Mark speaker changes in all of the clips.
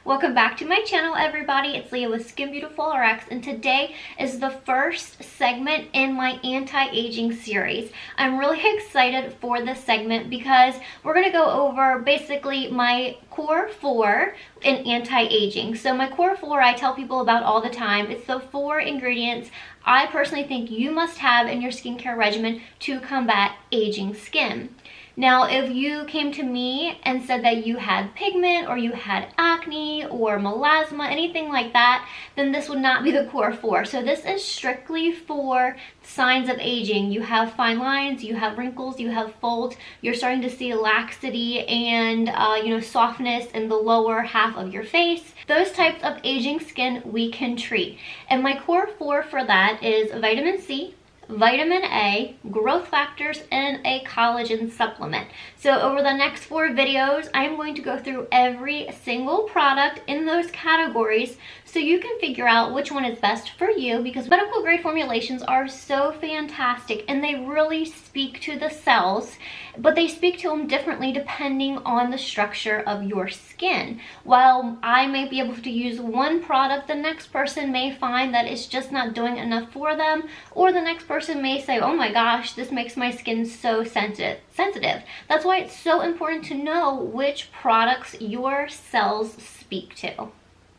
Speaker 1: Welcome back to my channel, everybody. It's Leah with Skin Beautiful RX, and today is the first segment in my anti-aging series. I'm really excited for this segment because we're going to go over basically my core 4 in anti-aging. So my core 4 I tell people about all the time. It's the 4 ingredients I personally think you must have in your skincare regimen to combat aging skin. Now, if you came to me and said that you had pigment or you had acne or melasma, anything like that, then this would not be the core 4. So this is strictly for signs of aging. You have fine lines, you have wrinkles, you have folds, you're starting to see laxity and softness in the lower half of your face. Those types of aging skin we can treat. And my core 4 for that is vitamin C, vitamin A, growth factors, and a collagen supplement. So over the next 4 videos, I'm going to go through every single product in those categories so you can figure out which one is best for you, because medical grade formulations are so fantastic and they really speak to the cells, but they speak to them differently depending on the structure of your skin. While I may be able to use one product, the next person may find that it's just not doing enough for them, or the next person may say, oh my gosh, this makes my skin so sensitive. That's why it's so important to know which products your cells speak to.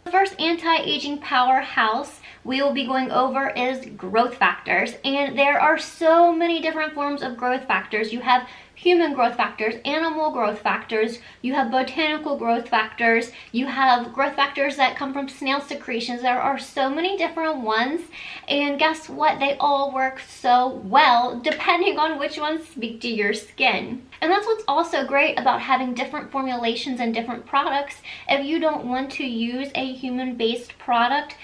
Speaker 1: The first anti-aging powerhouse we will be going over is growth factors, and there are so many different forms of growth factors. You have human growth factors, animal growth factors, you have botanical growth factors, you have growth factors that come from snail secretions. There are so many different ones, and guess what? They all work so well depending on which ones speak to your skin. And that's what's also great about having different formulations and different products. If you don't want to use a human-based product,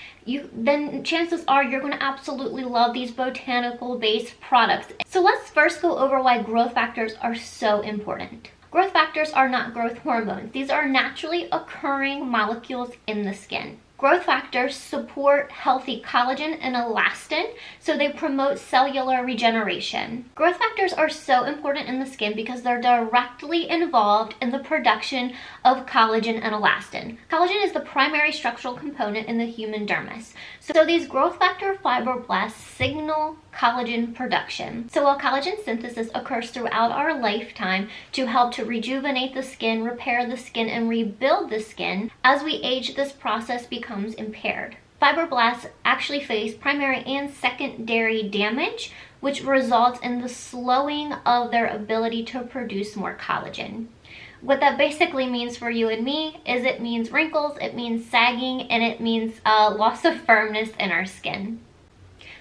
Speaker 1: then chances are you're going to absolutely love these botanical based products. So let's first go over why growth factors are so important. Growth factors are not growth hormones. These are naturally occurring molecules in the skin. Growth factors support healthy collagen and elastin, so they promote cellular regeneration. Growth factors are so important in the skin because they're directly involved in the production of collagen and elastin. Collagen is the primary structural component in the human dermis. So these growth factor fibroblasts signal collagen production. So while collagen synthesis occurs throughout our lifetime to help to rejuvenate the skin, repair the skin, and rebuild the skin, as we age, this process becomes impaired. Fibroblasts actually face primary and secondary damage, which results in the slowing of their ability to produce more collagen. What that basically means for you and me is it means wrinkles, it means sagging, and it means loss of firmness in our skin.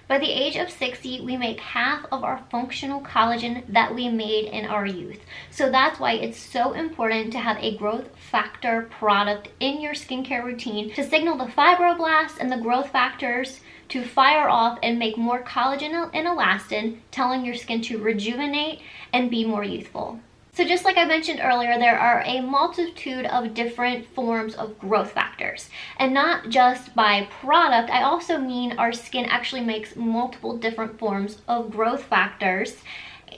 Speaker 1: By the age of 60, we make half of our functional collagen that we made in our youth. So that's why it's so important to have a growth factor product in your skincare routine to signal the fibroblasts and the growth factors to fire off and make more collagen and elastin, telling your skin to rejuvenate and be more youthful. So just like I mentioned earlier, there are a multitude of different forms of growth factors. And not just by product, I also mean our skin actually makes multiple different forms of growth factors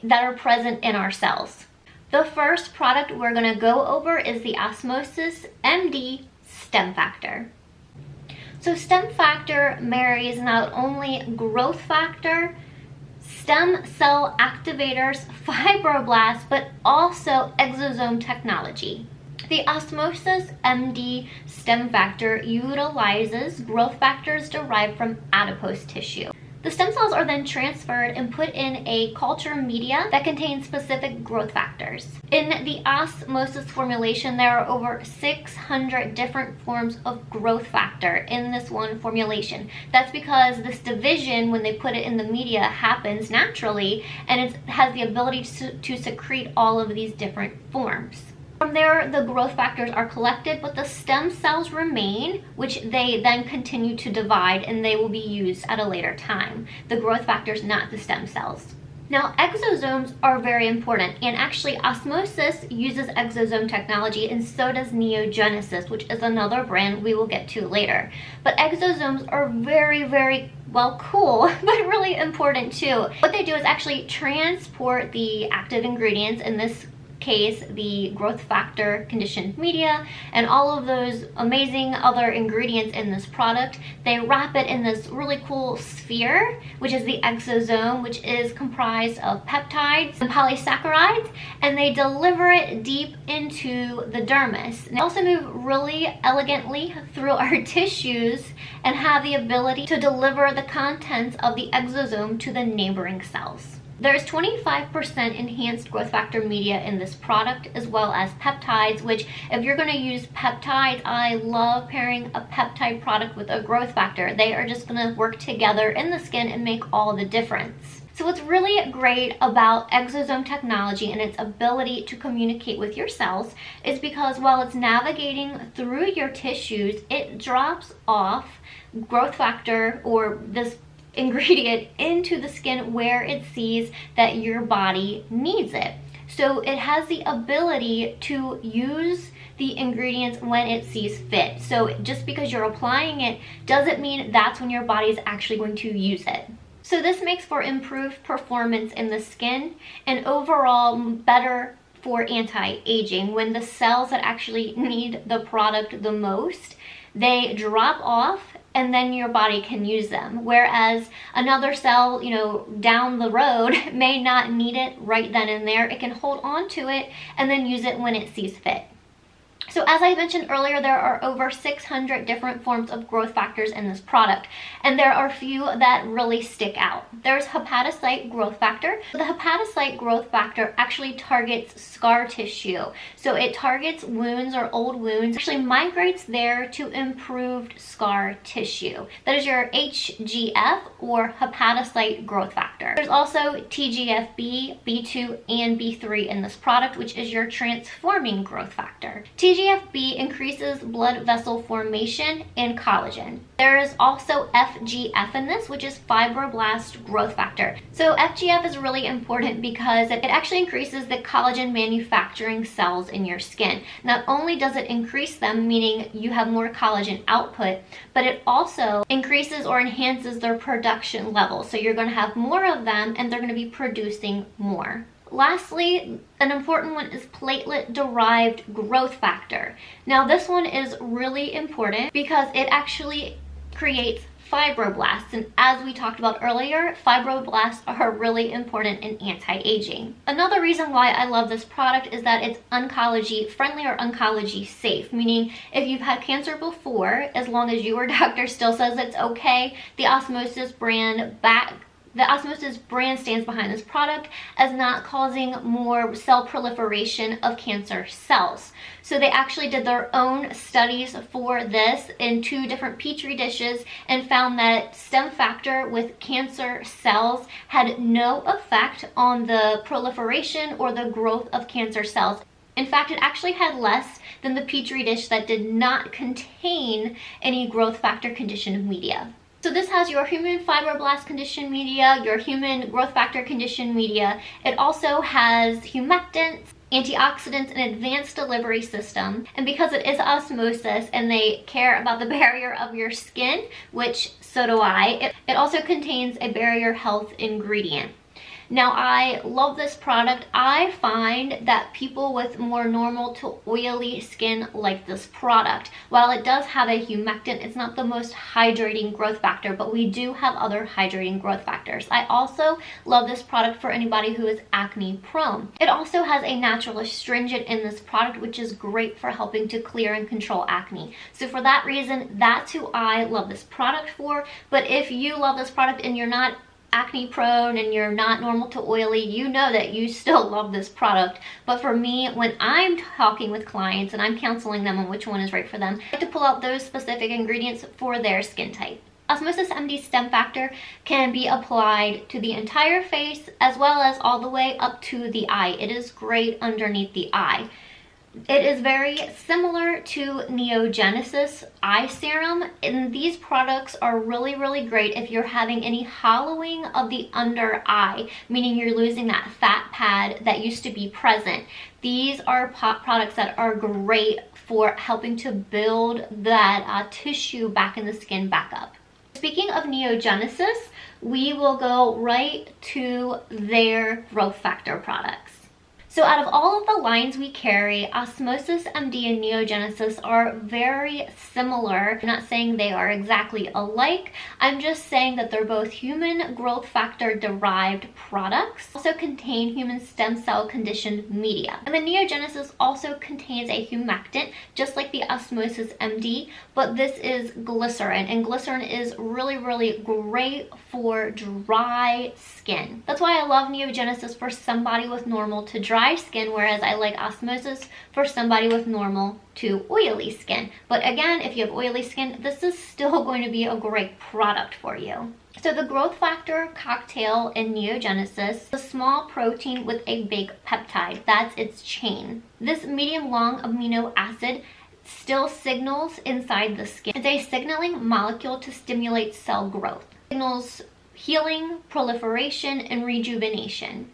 Speaker 1: that are present in our cells. The first product we're going to go over is the OsmosisMD Stemfactor. So Stemfactor marries not only growth factor, stem cell activators, fibroblasts, but also Exosome Technology. The OsmosisMD Stemfactor utilizes growth factors derived from adipose tissue. The stem cells are then transferred and put in a culture media that contains specific growth factors. In the Osmosis formulation, there are over 600 different forms of growth factor in this one formulation. That's because this division, when they put it in the media, happens naturally, and it has the ability to secrete all of these different forms. From there, the growth factors are collected, but the stem cells remain, which they then continue to divide, and they will be used at a later time. The growth factors, not the stem cells. Now, exosomes are very important, and actually Osmosis uses exosome technology, and so does NeoGenesis, which is another brand we will get to later. But exosomes are very, very, well, cool, but really important too. What they do is actually transport the active ingredients, in this case the growth factor conditioned media and all of those amazing other ingredients in this product. They wrap it in this really cool sphere, which is the exosome, which is comprised of peptides and polysaccharides, and they deliver it deep into the dermis. And they also move really elegantly through our tissues and have the ability to deliver the contents of the exosome to the neighboring cells. There's 25% enhanced growth factor media in this product, as well as peptides, which if you're going to use peptides, I love pairing a peptide product with a growth factor. They are just going to work together in the skin and make all the difference. So what's really great about Exosome Technology and its ability to communicate with your cells is because while it's navigating through your tissues, it drops off growth factor or this ingredient into the skin where it sees that your body needs it. So it has the ability to use the ingredients when it sees fit. So just because you're applying it doesn't mean that's when your body is actually going to use it. So this makes for improved performance in the skin and overall better for anti-aging. When the cells that actually need the product the most, they drop off and then your body can use them. Whereas another cell, down the road may not need it right then and there. It can hold on to it and then use it when it sees fit. So as I mentioned earlier, there are over 600 different forms of growth factors in this product, and there are a few that really stick out. There's hepatocyte growth factor. The hepatocyte growth factor actually targets scar tissue. So it targets wounds or old wounds, actually migrates there to improved scar tissue. That is your HGF or hepatocyte growth factor. There's also TGF-B, B2, and B3 in this product, which is your transforming growth factor. TGF-B increases blood vessel formation and collagen. There is also FGF in this, which is fibroblast growth factor. So FGF is really important because it actually increases the collagen manufacturing cells in your skin. Not only does it increase them, meaning you have more collagen output, but it also increases or enhances their production level. So you're going to have more of them and they're going to be producing more. Lastly, an important one is platelet-derived growth factor. Now this one is really important because it actually creates fibroblasts, and as we talked about earlier, fibroblasts are really important in anti-aging. Another reason why I love this product is that it's oncology friendly or oncology safe, meaning if you've had cancer before, as long as your doctor still says it's okay, the Osmosis brand stands behind this product as not causing more cell proliferation of cancer cells. So they actually did their own studies for this in 2 different petri dishes and found that Stemfactor with cancer cells had no effect on the proliferation or the growth of cancer cells. In fact, it actually had less than the petri dish that did not contain any growth factor conditioned media. So this has your human fibroblast conditioned media, your human growth factor conditioned media. It also has humectants, antioxidants, and advanced delivery system. And because it is osmosis and they care about the barrier of your skin, which so do I, it also contains a barrier health ingredient. Now I love this product. I find that people with more normal to oily skin like this product. While it does have a humectant, it's not the most hydrating growth factor, but we do have other hydrating growth factors. I also love this product for anybody who is acne prone. It also has a natural astringent in this product, which is great for helping to clear and control acne. So for that reason, that's who I love this product for. But if you love this product and you're not acne prone and you're not normal to oily, you know that you still love this product. But for me, when I'm talking with clients and I'm counseling them on which one is right for them, I like to pull out those specific ingredients for their skin type. OsmosisMD Stemfactor can be applied to the entire face as well as all the way up to the eye. It is great underneath the eye. It is very similar to NeoGenesis Eye Serum, and these products are really, really great if you're having any hollowing of the under eye, meaning you're losing that fat pad that used to be present. These are products that are great for helping to build that tissue back in the skin back up. Speaking of NeoGenesis, we will go right to their growth factor products. So out of all of the lines we carry, OsmosisMD and NeoGenesis are very similar. I'm not saying they are exactly alike. I'm just saying that they're both human growth factor derived products. Also contain human stem cell conditioned media. And the NeoGenesis also contains a humectant, just like the OsmosisMD, but this is glycerin. And glycerin is really, really great for dry skin. That's why I love NeoGenesis for somebody with normal to dry skin, whereas I like Osmosis for somebody with normal to oily skin. But again, if you have oily skin, this is still going to be a great product for you. So the growth factor cocktail in NeoGenesis is a small protein with a big peptide. That's its chain. This medium long amino acid still signals inside the skin. It's a signaling molecule to stimulate cell growth. It signals healing, proliferation, and rejuvenation.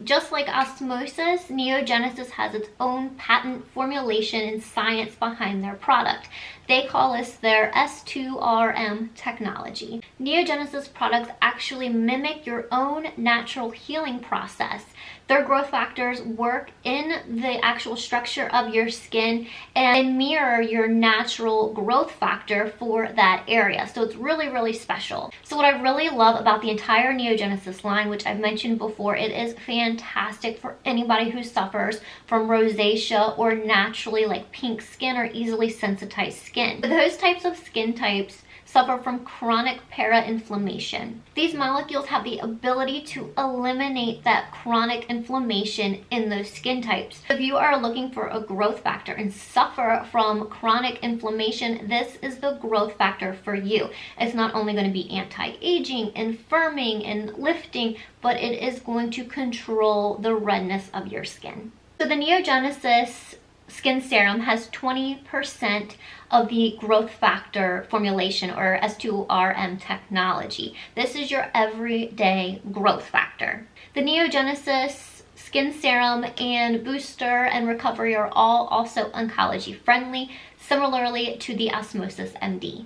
Speaker 1: Just like Osmosis, NeoGenesis has its own patent formulation and science behind their product. They call this their S2RM technology. NeoGenesis products actually mimic your own natural healing process. Their growth factors work in the actual structure of your skin and mirror your natural growth factor for that area. So it's really, really special. So what I really love about the entire NeoGenesis line, which I've mentioned before, it is fantastic for anybody who suffers from rosacea or naturally like pink skin or easily sensitized skin. Those types of skin types suffer from chronic para-inflammation. These molecules have the ability to eliminate that chronic inflammation in those skin types. If you are looking for a growth factor and suffer from chronic inflammation, this is the growth factor for you. It's not only going to be anti-aging and firming and lifting, but it is going to control the redness of your skin. So the NeoGenesis Skin Serum has 20% of the growth factor formulation, or S2RM technology. This is your everyday growth factor. The NeoGenesis Skin Serum and Booster and Recovery are all also oncology friendly, similarly to the OsmosisMD.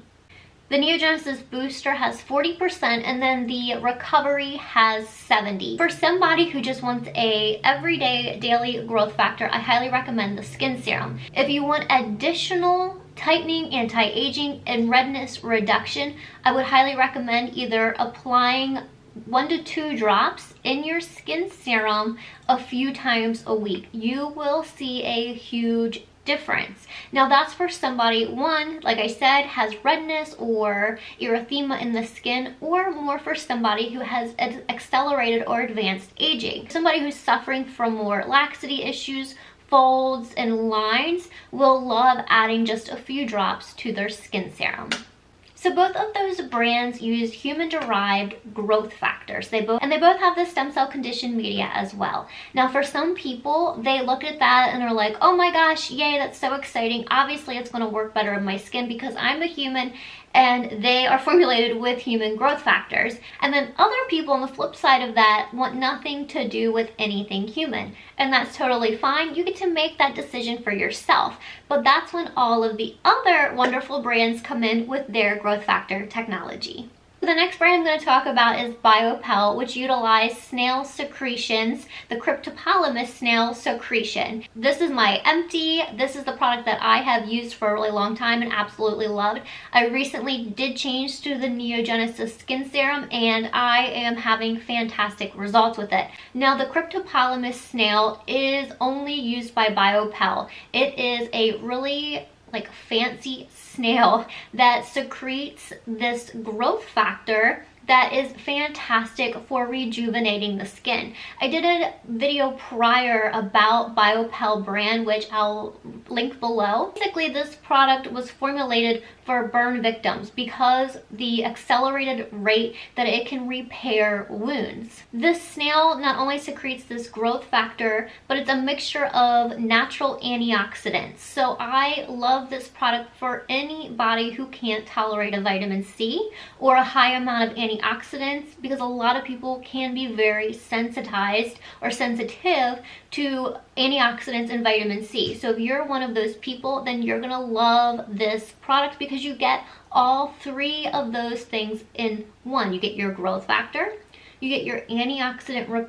Speaker 1: The NeoGenesis Booster has 40% and then the Recovery has 70%. For somebody who just wants a everyday daily growth factor, I highly recommend the Skin Serum. If you want additional tightening, anti-aging, and redness reduction, I would highly recommend either applying 1 to 2 drops in your skin serum a few times a week. You will see a huge difference. Now that's for somebody, one, like I said, has redness or erythema in the skin, or more for somebody who has accelerated or advanced aging. Somebody who's suffering from more laxity issues, folds, and lines will love adding just a few drops to their skin serum. So both of those brands use human-derived growth factors. They both have the stem cell conditioned media as well. Now for some people, they look at that and are like, oh my gosh, yay, that's so exciting. Obviously it's going to work better in my skin because I'm a human and they are formulated with human growth factors. And then other people on the flip side of that want nothing to do with anything human. And that's totally fine. You get to make that decision for yourself. But that's when all of the other wonderful brands come in with their growth factor technology. The next brand I'm going to talk about is Biopelle, which utilize snail secretions, the cryptopolymus snail secretion. This is my empty. This is the product that I have used for a really long time and absolutely loved. I recently did change to the NeoGenesis Skin Serum and I am having fantastic results with it. Now the cryptopolymus snail is only used by Biopelle. It is a really fancy snail that secretes this growth factor that is fantastic for rejuvenating the skin. I did a video prior about Biopelle brand, which I'll link below. Basically, this product was formulated for burn victims because the accelerated rate that it can repair wounds. This snail not only secretes this growth factor, but it's a mixture of natural antioxidants. So I love this product for anybody who can't tolerate a vitamin C or a high amount of antioxidants, because a lot of people can be very sensitized or sensitive to antioxidants and vitamin C. So if you're one of those people, then you're gonna love this product because you get all 3 of those things in one. You get your growth factor, you get your antioxidant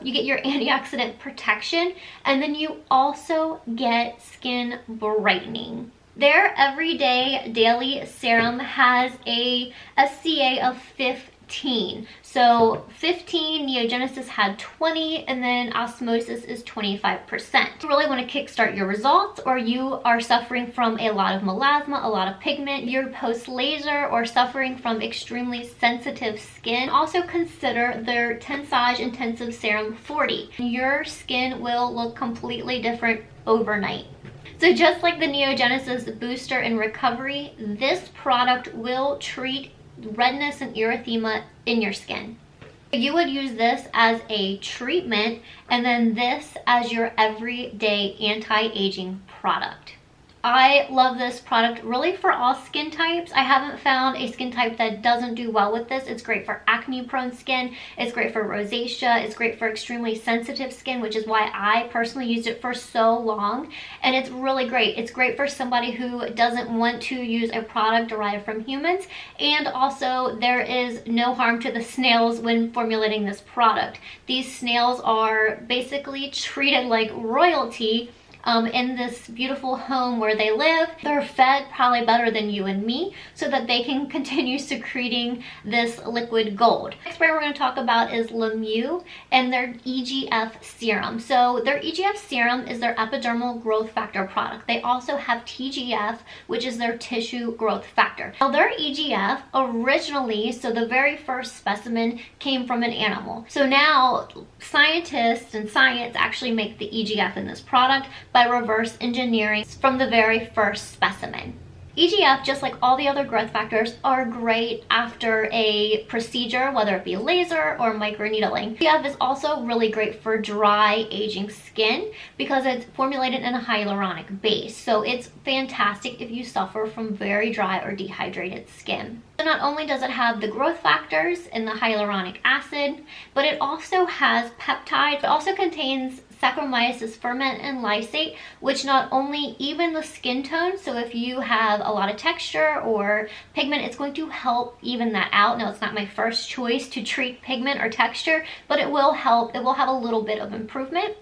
Speaker 1: you get your antioxidant protection, and then you also get skin brightening. Their everyday daily serum has a SCA of 15. So 15, NeoGenesis had 20, and then Osmosis is 25%. If you really want to kickstart your results, or you are suffering from a lot of melasma, a lot of pigment, you're post-laser or suffering from extremely sensitive skin, also consider their Tensage Intensive Serum 40. Your skin will look completely different overnight. So just like the NeoGenesis Booster in recovery, this product will treat redness and erythema in your skin. You would use this as a treatment, and then this as your everyday anti-aging product. I love this product really for all skin types. I haven't found a skin type that doesn't do well with this. It's great for acne prone skin, it's great for rosacea, it's great for extremely sensitive skin, which is why I personally used it for so long. And it's really great. It's great for somebody who doesn't want to use a product derived from humans, and also there is no harm to the snails when formulating this product. These snails are basically treated like royalty in this beautiful home where they live. They're fed probably better than you and me, so that they can continue secreting this liquid gold. Next brand we're going to talk about is Mieux and their EGF serum. So their EGF serum is their epidermal growth factor product. They also have TGF, which is their tissue growth factor. Now their EGF originally, so the very first specimen came from an animal. So now scientists and science actually make the EGF in this product by reverse engineering from the very first specimen. EGF, just like all the other growth factors, are great after a procedure, whether it be laser or microneedling. EGF is also really great for dry, aging skin because it's formulated in a hyaluronic base. So it's fantastic if you suffer from very dry or dehydrated skin. So not only does it have the growth factors and the hyaluronic acid, but it also has peptides. It also contains Saccharomyces ferment and lysate, which not only even the skin tone, so if you have a lot of texture or pigment, it's going to help even that out. Now, it's not my first choice to treat pigment or texture, but it will help. It will have a little bit of improvement.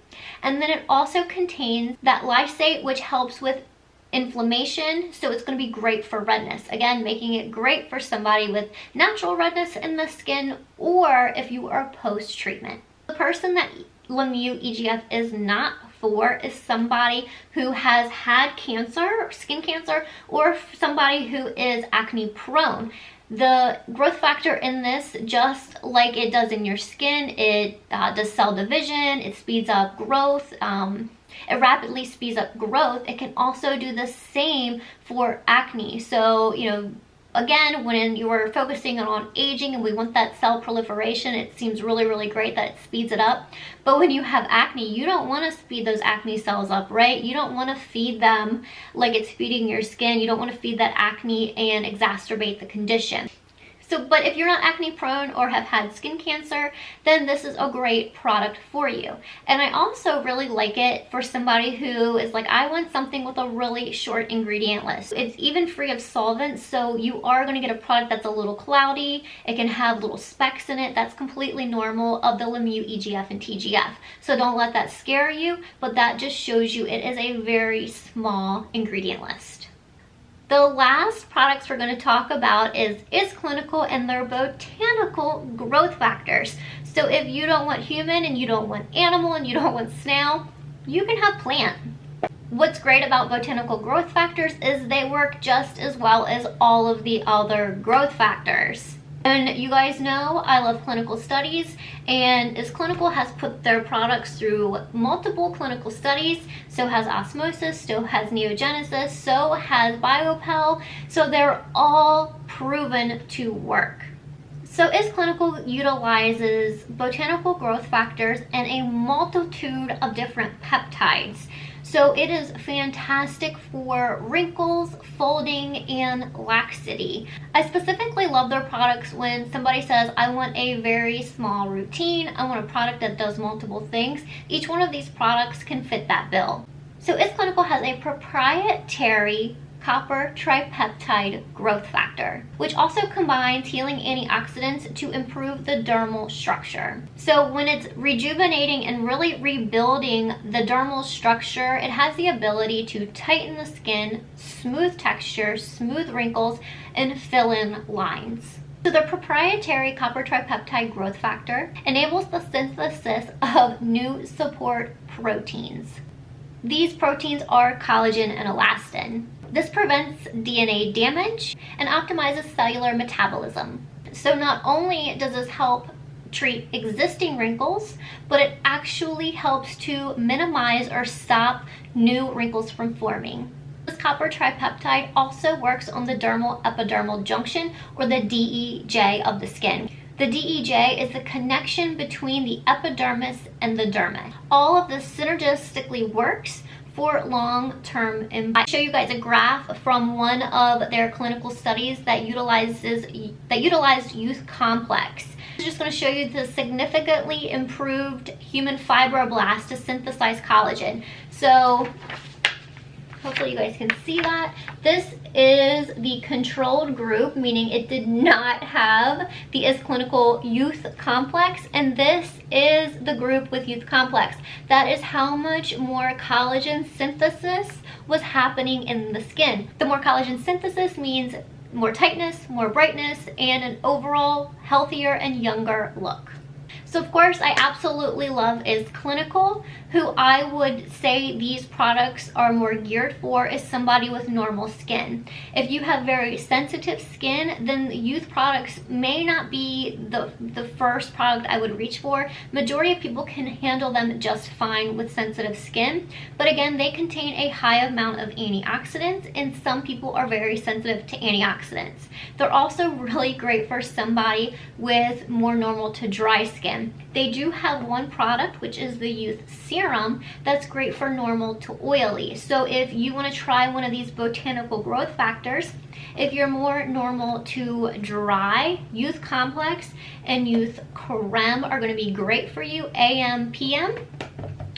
Speaker 1: And then it also contains that lysate, which helps with inflammation, so it's going to be great for redness. Again, making it great for somebody with natural redness in the skin, or if you are post-treatment. The person that Mieux EGF is not for is somebody who has had cancer, skin cancer, or somebody who is acne prone. The growth factor in this, just like it does in your skin, it does cell division, it speeds up growth, it rapidly speeds up growth. It can also do the same for acne. So, you know, again, when you are focusing on aging and we want that cell proliferation, it seems really, really great that it speeds it up. But when you have acne, you don't want to speed those acne cells up, right? You don't want to feed them like it's feeding your skin. You don't want to feed that acne and exacerbate the condition. But if you're not acne prone or have had skin cancer, then this is a great product for you. And I also really like it for somebody who is like, I want something with a really short ingredient list. It's even free of solvents, so you are going to get a product that's a little cloudy. It can have little specks in it. That's completely normal of the Mieux EGF and TGF. So don't let that scare you, but that just shows you it is a very small ingredient list. The last products we're going to talk about is Clinical and their Botanical growth factors. So if you don't want human and you don't want animal and you don't want snail, you can have plant. What's great about Botanical growth factors is they work just as well as all of the other growth factors. And you guys know I love clinical studies, and Clinical has put their products through multiple clinical studies. So has Osmosis, so has NeoGenesis, so has Biopelle. So they're all proven to work. So Clinical utilizes botanical growth factors and a multitude of different peptides. So it is fantastic for wrinkles, folding, and laxity. I specifically love their products when somebody says, I want a very small routine, I want a product that does multiple things. Each one of these products can fit that bill. So Clinical has a proprietary copper tripeptide growth factor, which also combines healing antioxidants to improve the dermal structure. So when it's rejuvenating and really rebuilding the dermal structure, it has the ability to tighten the skin, smooth textures, smooth wrinkles, and fill in lines. So the proprietary copper tripeptide growth factor enables the synthesis of new support proteins. These proteins are collagen and elastin. This prevents DNA damage and optimizes cellular metabolism. So not only does this help treat existing wrinkles, but it actually helps to minimize or stop new wrinkles from forming. This copper tripeptide also works on the dermal epidermal junction, or the DEJ of the skin. The DEJ is the connection between the epidermis and the dermis. All of this synergistically works for long-term impact. I'll show you guys a graph from one of their clinical studies that utilized youth complex. I'm just going to show you the significantly improved human fibroblasts to synthesize collagen. So hopefully you guys can see that. This is the controlled group, meaning it did not have the clinical youth complex, and this is the group with youth complex. That is how much more collagen synthesis was happening in the skin. The more collagen synthesis means more tightness, more brightness, and an overall healthier and younger look. So of course, I absolutely love is Clinical. Who I would say these products are more geared for is somebody with normal skin. If you have very sensitive skin, then the youth products may not be the first product I would reach for. Majority of people can handle them just fine with sensitive skin, but again, they contain a high amount of antioxidants, and some people are very sensitive to antioxidants. They're also really great for somebody with more normal to dry skin. They do have one product, which is the Youth Serum, that's great for normal to oily. So if you want to try one of these botanical growth factors, if you're more normal to dry, Youth Complex and Youth Crème are going to be great for you, AM, PM.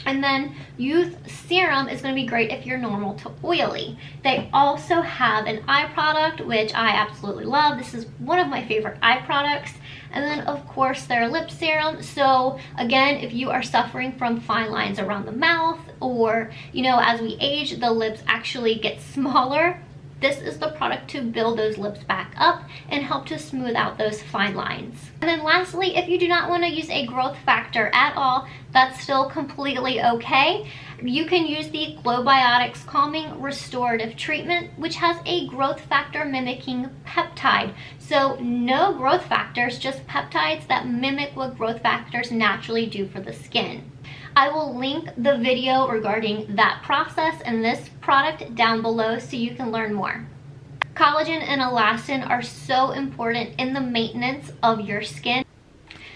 Speaker 1: And then Youth Serum is going to be great if you're normal to oily. They also have an eye product, which I absolutely love. This is one of my favorite eye products. And then of course their lip serum. So again, if you are suffering from fine lines around the mouth, or as we age, the lips actually get smaller, this is the product to build those lips back up and help to smooth out those fine lines. And then lastly, if you do not want to use a growth factor at all, that's still completely okay. You can use the Glowbiotics Calming Restorative Treatment, which has a growth factor mimicking peptide. So no growth factors, just peptides that mimic what growth factors naturally do for the skin. I will link the video regarding that process and this product down below so you can learn more. Collagen and elastin are so important in the maintenance of your skin.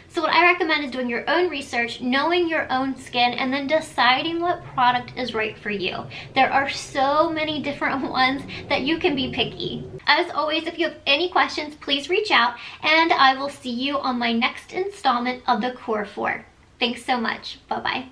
Speaker 1: So what I recommend is doing your own research, knowing your own skin, and then deciding what product is right for you. There are so many different ones that you can be picky. As always, if you have any questions, please reach out, and I will see you on my next installment of the Core 4. Thanks so much. Bye-bye.